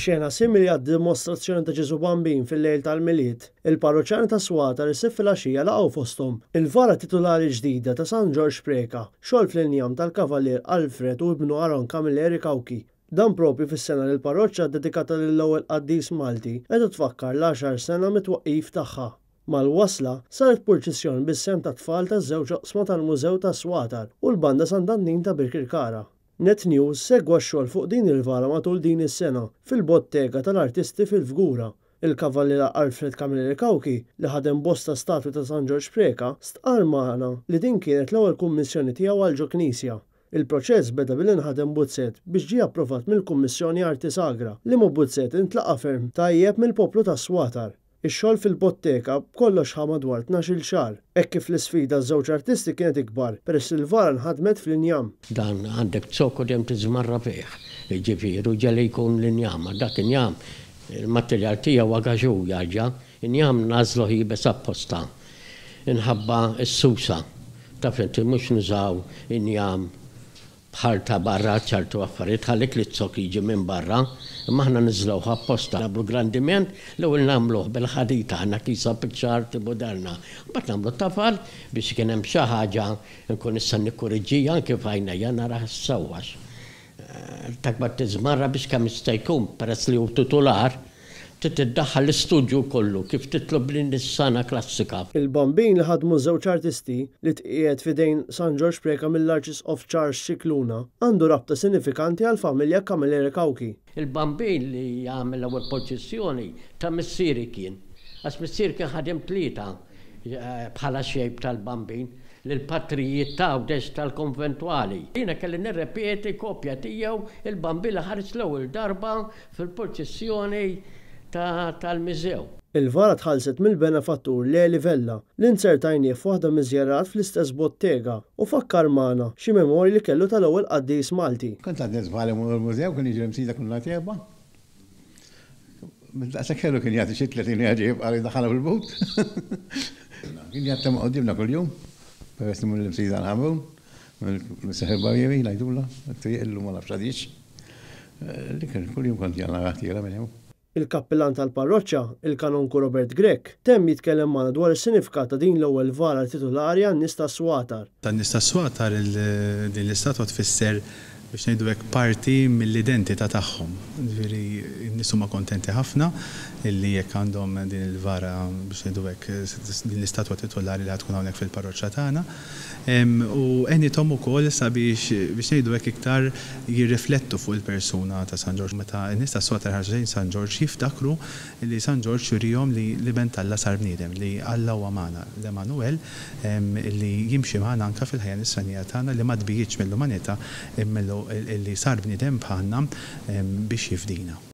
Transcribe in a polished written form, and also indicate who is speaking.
Speaker 1: F'xena simili għad-dimostrazzjoni ta' Ġesu Bambin fil-lejl tal-Milied, il-parroċjani ta' Swatar is-sib filgħaxija laqgħu fosthom il-vara titolari ġdida ta' San George Preka, xogħol fl-injam tal-Kavallier Alfred u ibnu Aron Camilleri Kawki. Dan propju fis-sena li l-parroċċa dedikata lill-ewwel qaddis Malti qed tfakkar l-10 sena mit-twaqqif tagħha. Mal-wasla saret purċissjoni bis-sem ta' tfal taż-żewġ oqsma tal-Mużew ta' Swatar u l-Banda Sant'Annin ta' Birkirkara. Net News segwa x-xogħol fuq din il-vara matul din is-sena fil-bottega tal-artisti fil-Fgura. Il-Kavallier Alfred Camilleri Kawki li ħadem bosta statwi ta' San George Preka stqar magħna li din kienet l-ewwel kummissjoni tiegħu għal ġo-Knisja. Il-proċess beda billi nħadem buzzett biex ġie approvat mill-Kummissjoni Arti Sagra li mu buzzett intlaqa ferm tajjeb mill-poplu ta' Swatar. Ix-xogħol fil-botteka b'kollox ħa madwar 12-il xahar, hekk kif l-isfida żewġ artisti kienet ikbar peress il-vara nħadmet fl-injam.
Speaker 2: Dan għandek zokku dem tiżmarra fih, ġifieri ġeli jkun l-injam, dak injam il-materjal tiegħu għaġu jaġġa, injam nażlu ħibes apposta. Inħabba s-susa, taf inti mhux nużaw injam bħal ta' barra ċertu affarijiet ħallik li t-sok jiġi minn barra, imma aħna niżlewha apposta nagħmlu grandiment l-ewwel nagħmluh bil-ħadita għandna kisa picture moderna. Mbagħad nagħmlu tafal biex kien hemm xi ħaġa nkun issa nikkurriġġija anke f'għajnejja nara ssewwax. Takbar tiżmarra biex kemm jista' jkun peress li hu titular tiddaħħal l-istudju kollu kif titlob lin-nissana klassika.
Speaker 1: Il-Bambin li ħadmu żewġ artisti li tqiegħed f'idejn San George Preka mill-Arċisqof Charles Scicluna għandu rabta sinifikanti għall-familja Camilleri Kawki.
Speaker 2: Il-Bambin li jagħmel l-ewwel proċessjoni ta' missieri kien. Għax missier kien ħadem tlieta bħala xejb tal-Bambin l-patrijiet ta' dex tal-konventwali. Jiena kelli nirrepeti kopja tiegħu il-Bambin li ħareġ l-ewwel darba fil-proċessjoni tal-Mużew.
Speaker 1: Il-vara tħallset mill-benefattur Leli Vella li insertajnieh f'waħda miżjarat fl-istess bottega u fakkar magħna xi memorji li kellu tal-ewwel qaddis Malti.
Speaker 3: Kont għad nisbħal il-mużew kien jiġi msida kull nagħtieba. Daqshekk kellu kien jagħti xi 30 ħaġib għal daħħalha fil-but. Kien jagħtem qudiemna kuljum, peress li mill-msida nħammru, mill-seħba jewi ngħidula, triq ma nafx għadix. Li kien kuljum kont jagħna għatira minn hemm.
Speaker 1: Il-kappillan tal-parroċċa, il-kanonku Robert Grek, temm jitkellem magħna dwar is-sinifikat ta' din l-ewwel vara titolari għan-nies ta' Swatar.
Speaker 4: Tan-nies ta' Swatar din l-istatwa tfisser biex ngħidu hekk parti mill-identità tagħhom. Ġifieri n-nies huma kontenti ħafna illi jekk għandhom din il-vara biex ngħidu hekk din l-istatwa titolari li tkun hawnhekk fil-parroċċa tagħna. U għenithom ukoll sabiex biex ngħidu hekk iktar jirriflettu fuq il-persuna ta' San George. Meta n-nies ta' Swatar ħarġejn San George jiftakru li San George jurihom li bent Alla sar bniedem, li Alla huwa magħna, l-Emanuel li jimxi magħna anke fil-ħajja nisranija tagħna li ma tbijitx mill-umanità imma li sar bniedem bħalna biex jifdina.